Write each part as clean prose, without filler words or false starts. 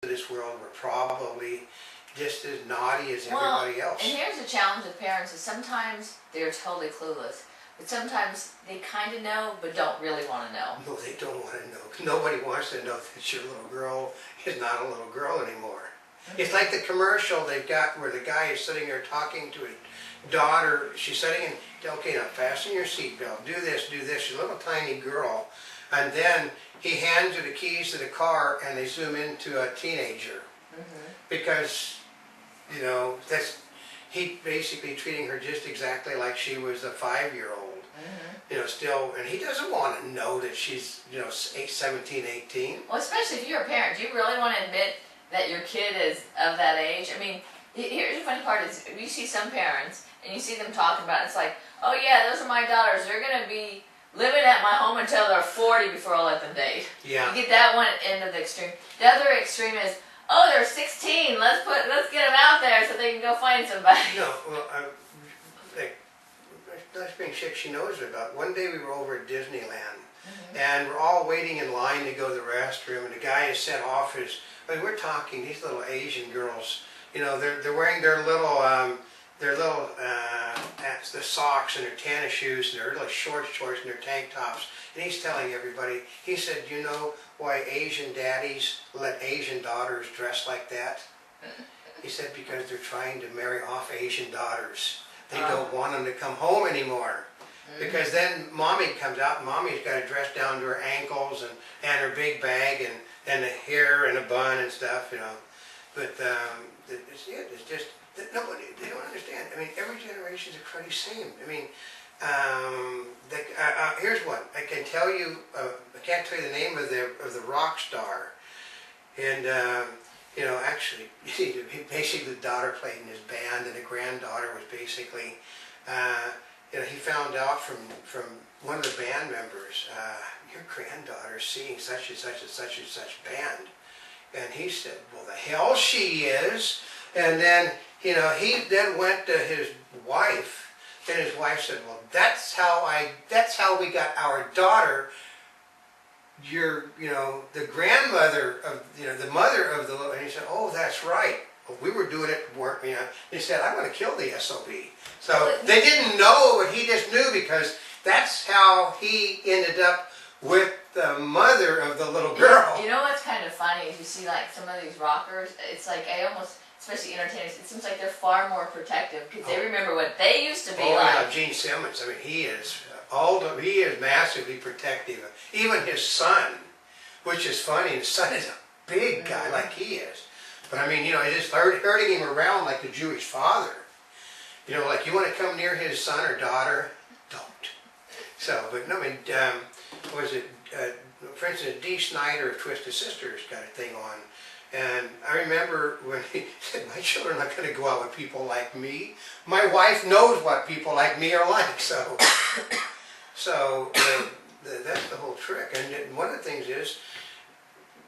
this world were probably just as naughty as everybody else. And here's the challenge with parents is sometimes they're totally clueless. But sometimes they kind of know, but don't really want to know. No, they don't want to know. Nobody wants to know that your little girl is not a little girl anymore. It's like the commercial they've got where the guy is sitting there talking to his daughter. She's sitting in, okay, now fasten your seatbelt, do this, she's a little tiny girl. And then he hands her the keys to the car and they zoom into a teenager. Because, you know, he basically treating her just exactly like she was a 5-year-old. You know, still, and he doesn't want to know that she's, you know, 17, 18. Well, especially if you're a parent, do you really want to admit that your kid is of that age? I mean, here's the funny part is you see some parents and you see them talking about it, it's like, oh yeah, those are my daughters. They're going to be living at my home until they're 40 before I let them date. Yeah. You get that one end of the extreme. The other extreme is, oh, they're 16. Let's get them out there so they can go find somebody. No, well, that's being shit she knows about. One day we were over at Disneyland, and we're all waiting in line to go to the restroom, and the guy has set off his. I mean, we're talking these little Asian girls. You know, they're wearing their little the socks and their tennis shoes and their little shorts and their tank tops. And he's telling everybody. He said, "You know why Asian daddies let Asian daughters dress like that?" He said, "Because they're trying to marry off Asian daughters. They don't want them to come home anymore." Because then mommy comes out and mommy's got to dress down to her ankles and her big bag and the hair and a bun and stuff, you know. But it's just that nobody, they don't understand. I mean, every generation is pretty same. I mean, here's one. I can tell you, I can't tell you the name of the rock star. And you know, actually, basically the daughter played in his band, and the granddaughter was basically, you know, he found out from one of the band members, your granddaughter's singing such and such and such and such band. And he said, well, the hell she is. And then, you know, he then went to his wife, and his wife said, well, that's how we got our daughter. You know, the grandmother of, you know, the mother of the little, and he said, oh, that's right. Well, we were doing it, weren't we? You know, he said, I'm going to kill the SOB. So they didn't know, but he just knew because that's how he ended up with the mother of the little girl. You know what's kind of funny is you see like some of these rockers, it's like I almost, especially entertainers, it seems like they're far more protective because they remember what they used to be like. Yeah, Gene Simmons, I mean, he is massively protective. Even his son, which is funny, his son is a big guy like he is. But I mean, you know, just herding him around like the Jewish father. You know, like you want to come near his son or daughter, don't. So, but no, I mean, was it, for instance, Dee Snider of Twisted Sisters got a thing on. And I remember when he said, my children are not going to go out with people like me. My wife knows what people like me are like, so. So that's the whole trick. And one of the things is,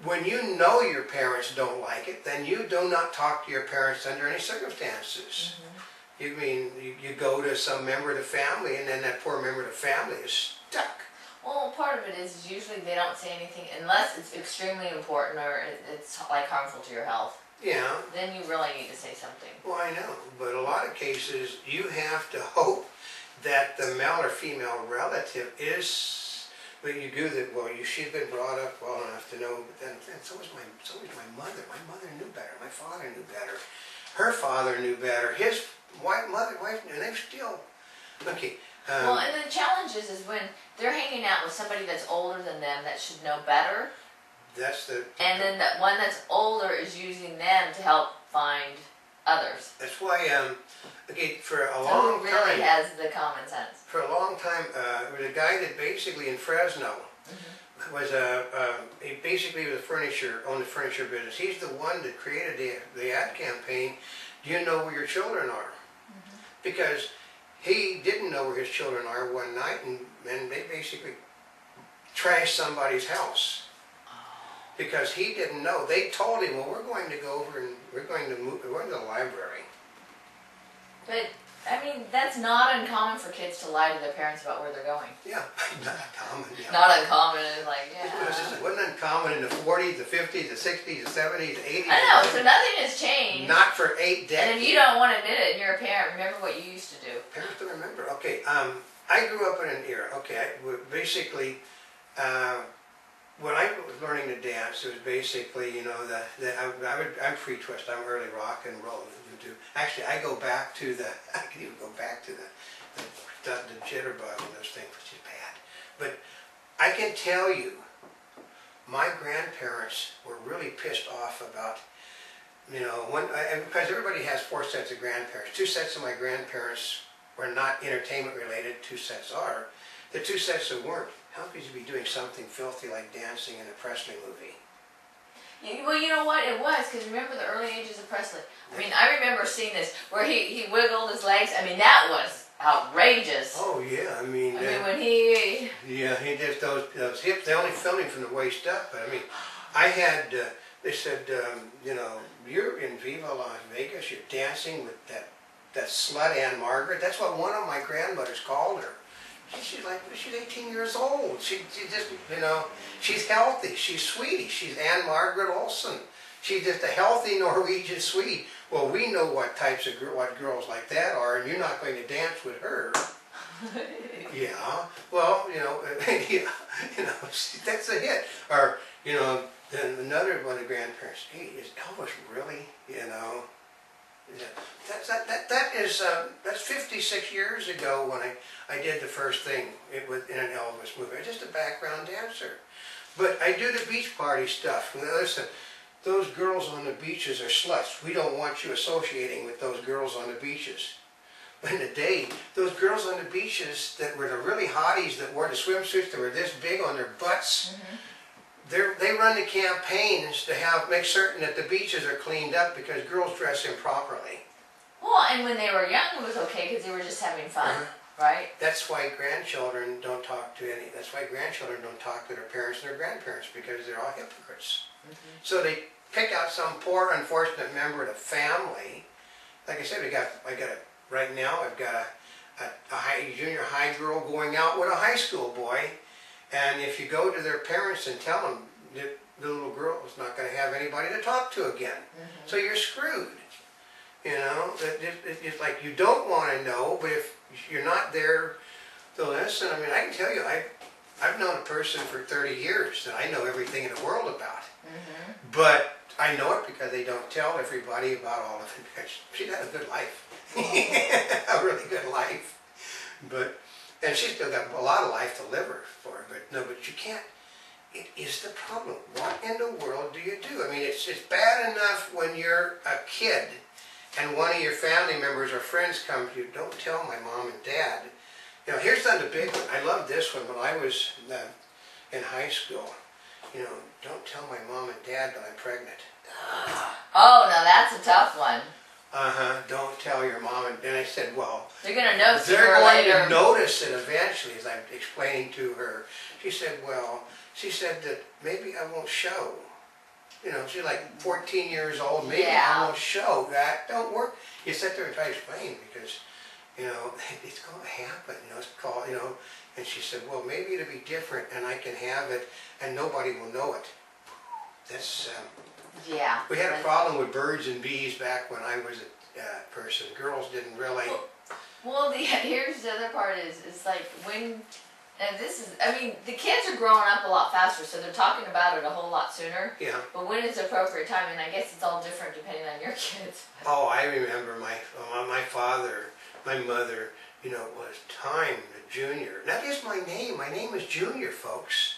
when you know your parents don't like it, then you do not talk to your parents under any circumstances. You mean, you go to some member of the family, and then that poor member of the family is stuck. Well, part of it is usually they don't say anything unless it's extremely important or it's like harmful to your health. Yeah. Then you really need to say something. Well, I know, but a lot of cases you have to hope that the male or female relative is, but you do that. Well, she's been brought up well enough to know. But then so was my mother. My mother knew better. My father knew better. Her father knew better. His wife, and they're still okay. Well, and the challenge is when they're hanging out with somebody that's older than them that should know better. And then the one that's older is using them to help find others. That's why, okay, for a long time. Who really has the common sense? For a long time, there was a guy that basically in Fresno was he basically was owned the furniture business. He's the one that created the ad campaign. Do you know where your children are? Because he didn't know where his children are one night, and they basically trashed somebody's house. Because he didn't know. They told him, well, we're going to go over and we're going to the library. But I mean, that's not uncommon for kids to lie to their parents about where they're going. Yeah, not common. Yeah. Not uncommon, it's like, It yeah. wasn't uncommon in the 40s, the 50s, the 60s, the 70s, the 80s. I know, so nothing has changed. Not for 8 And decades. if you don't want to admit it and you're a parent, remember what you used to do. Parents don't remember. Okay, I grew up in an era. Okay, basically, when I was learning to dance, it was basically, you know, I'm free twist. I'm early rock and roll. Actually, I go back to I can even go back to the jitterbug and those things, which is bad. But I can tell you, my grandparents were really pissed off about, you know, because everybody has 4 sets of grandparents. 2 sets of my grandparents were not entertainment related, 2 sets are. The 2 sets that weren't, how could you be doing something filthy like dancing in a Presley movie? Well, you know what? It was, because remember the early ages of Presley? I mean, I remember seeing this, where he wiggled his legs. I mean, that was outrageous. Oh yeah, I mean when he... yeah, he did those hips. They only filmed him from the waist up, but I mean, I had, they said, you know, you're in Viva Las Vegas, you're dancing with that slut Anne Margaret. That's what one of my grandmothers called her. She's 18 years old. She just, you know, she's healthy. She's sweetie. She's Anne Margaret Olsen. She's just a healthy Norwegian Swede. Well, we know what types of what girls like that are, and you're not going to dance with her. Yeah. Well, you know, yeah, you know, that's a hit. Or, you know, then another one of the grandparents. Hey, is Elvis really? You know. Yeah. That's 56 years ago when I did the first thing in an Elvis movie. I'm just a background dancer. But I do the beach party stuff. Now listen, those girls on the beaches are sluts. We don't want you associating with those girls on the beaches. But in the day, those girls on the beaches that were the really hotties that wore the swimsuits that were this big on their butts, they run the campaigns to make certain that the beaches are cleaned up because girls dress improperly. Well, and when they were young, it was okay because they were just having fun, right? That's why grandchildren don't talk to That's why grandchildren don't talk to their parents and their grandparents, because they're all hypocrites. So they pick out some poor, unfortunate member of the family. Like I said, right now I've got a junior high girl going out with a high school boy. And if you go to their parents and tell them that the little girl is not going to have anybody to talk to again, so you're screwed. You know, it's like you don't want to know, but if you're not there to listen, I mean, I can tell you, I've known a person for 30 years that I know everything in the world about. But I know it because they don't tell everybody about all of it. She's had a good life, a really good life. And she's still got a lot of life to live for her, but you can't. It is the problem. What in the world do you do? I mean, it's bad enough when you're a kid and one of your family members or friends come to you, don't tell my mom and dad. You know, here's the big one. I love this one. When I was in high school, you know, don't tell my mom and dad that I'm pregnant. Oh, now that's a tough one. Don't tell your mom. And I said, well, they're going to know sooner they're or going later. to notice it eventually, as I'm explaining to her. She said that maybe I won't show. You know, she's like 14 years old. Maybe I won't show. That don't work. You sit there and try to explain because, you know, it's going to happen. You know, it's called, you know. And she said, well, maybe it'll be different and I can have it and nobody will know it. That's, yeah. We had a problem with birds and bees back when I was a person. Girls didn't really. Well, here's the other part is like when, and this is, I mean, the kids are growing up a lot faster, so they're talking about it a whole lot sooner. Yeah. But when is the appropriate time? And I guess it's all different depending on your kids. Oh, I remember my father, my mother, you know, was Time the Junior. That is my name. My name is Junior, folks.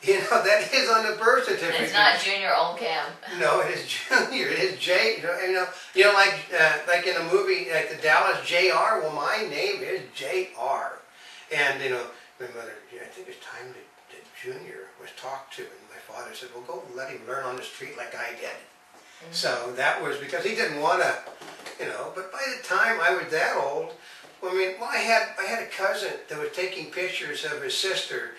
You know, that is on the birth certificate. And it's not Junior Oldcam. No, it is Junior. It is J. You know, like in a movie, like the Dallas Jr. Well, my name is Jr. And you know, my mother, I think it's time that Junior was talked to, and my father said, "Well, go let him learn on the street like I did." So that was because he didn't want to, you know. But by the time I was that old, I had a cousin that was taking pictures of his sister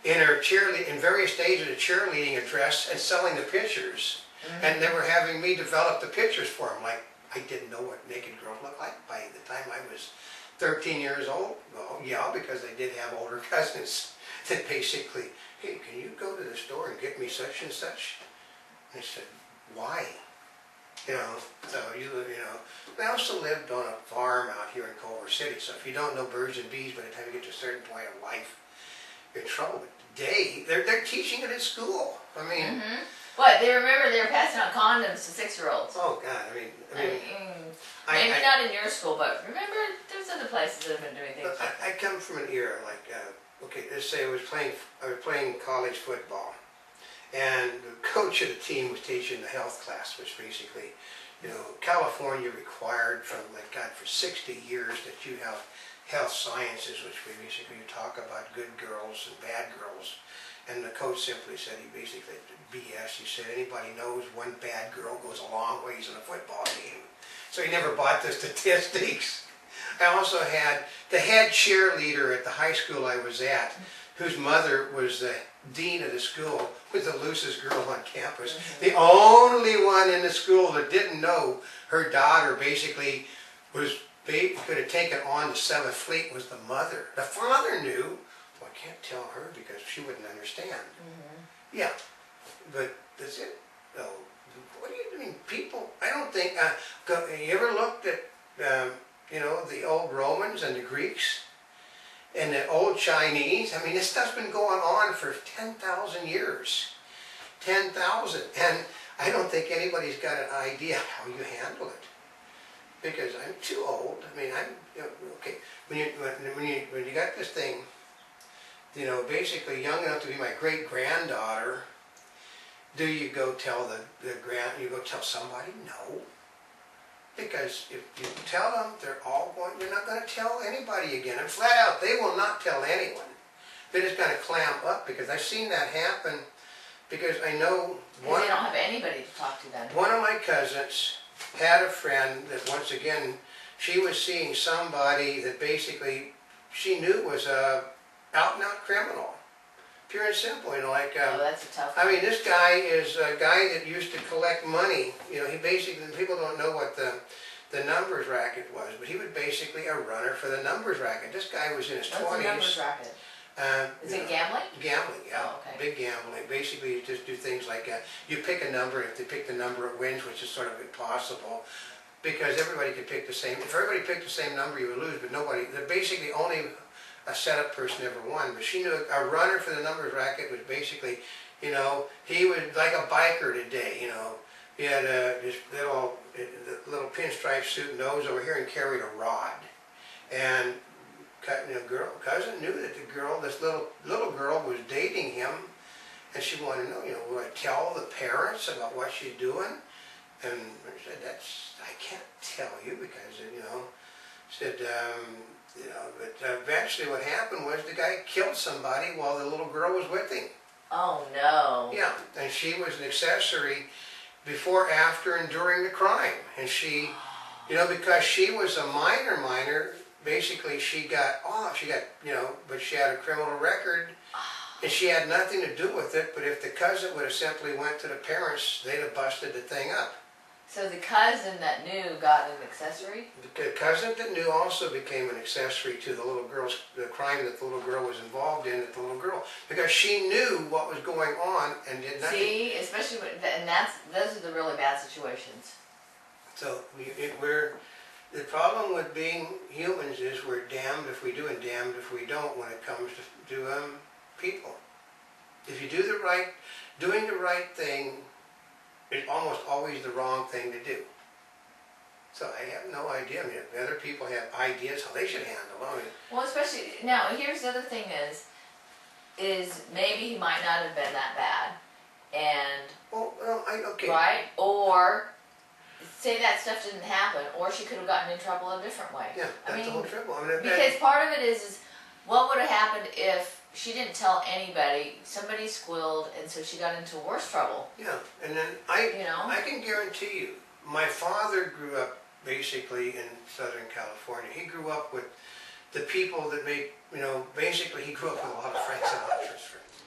in her in various stages of cheerleading dress and selling the pictures. And they were having me develop the pictures for them. Like, I didn't know what naked girls looked like by the time I was 13 years old. Well, yeah, because I did have older cousins that basically, hey, can you go to the store and get me such and such? And I said, why? You know, so I also lived on a farm out here in Culver City, so if you don't know birds and bees by the time you get to a certain point of life, you're in trouble. But today, they're teaching it at school. I mean, What, they remember they were passing out condoms to 6-year-olds. oh God, I mean, Maybe not in your school, but remember there's other places that have been doing things. I come from an era like, okay, let's say I was playing college football, and the coach of the team was teaching the health class, which basically, California required from, like, God, for 60 years that you have health sciences, which basically you talk about good girls and bad girls. And the coach simply said, he basically, BS, he said, anybody knows one bad girl goes a long ways in a football game. So he never bought the statistics. I also had the head cheerleader at the high school I was at, whose mother was the dean of the school, was the loosest girl on campus. The only one in the school that didn't know her daughter basically could have taken on the 7th Fleet was the mother. The father knew. Well, I can't tell her because she wouldn't understand. Yeah, but that's it. No, what do you mean, people? I don't think. You ever looked at the old Romans and the Greeks and the old Chinese? I mean, this stuff's been going on for 10,000 years. 10,000, and I don't think anybody's got an idea how you handle it. Because I'm too old. I mean, okay. When you got this thing, basically young enough to be my great granddaughter, do you go tell you go tell somebody? No. Because if you tell them, you're not going to tell anybody again. And flat out, they will not tell anyone. They're just going to clam up, because I've seen that happen. Because I know They don't have anybody to talk to then. one of my cousins had a friend that, once again, she was seeing somebody that basically she knew was a out-and-out criminal. Pure and simple, like... oh, that's a tough I one. mean, this guy is a guy that used to collect money. He basically, people don't know what the numbers racket was, but he was basically a runner for the numbers racket. This guy was in his 20s. What's the numbers racket? Is it gambling? Gambling, yeah. Oh, okay. Big gambling. Basically, you just do things like you pick a number, and if they pick the number, it wins, which is sort of impossible, because everybody could pick the same. If everybody picked the same number, you would lose, but nobody. Basically, only a setup person ever won. But she knew a runner for the numbers racket was basically, he was like a biker today. He had this little pinstripe suit and nose over here, and carried a rod, and cousin knew that this little girl was dating him, and she wanted to know, will I tell the parents about what she's doing? And I said, I can't tell you because, said, but eventually what happened was the guy killed somebody while the little girl was with him. Oh no. Yeah, and she was an accessory before, after, and during the crime. And she, because she was a minor, basically she got off, but she had a criminal record, and she had nothing to do with it. But if the cousin would have simply went to the parents, they'd have busted the thing up. So the cousin that knew got an accessory? The cousin that knew also became an accessory to the crime that the little girl was involved in, because she knew what was going on and did nothing. See, especially those are the really bad situations. So the problem with being humans is we're damned if we do and damned if we don't when it comes to people. If you doing the right thing is almost always the wrong thing to do. So I have no idea. I mean, if other people have ideas how they should handle it. Well, especially, now, here's the other thing is maybe he might not have been that bad, and, okay. right, or say that stuff didn't happen, or she could have gotten in trouble a different way. Yeah, that's the whole trouble. Because part of it is what would have happened if she didn't tell anybody, somebody squealed, and so she got into worse trouble. Yeah, and then I can guarantee you, my father grew up basically in Southern California. He grew up with the people that basically he grew up with a lot of Frank Sinatra's friends.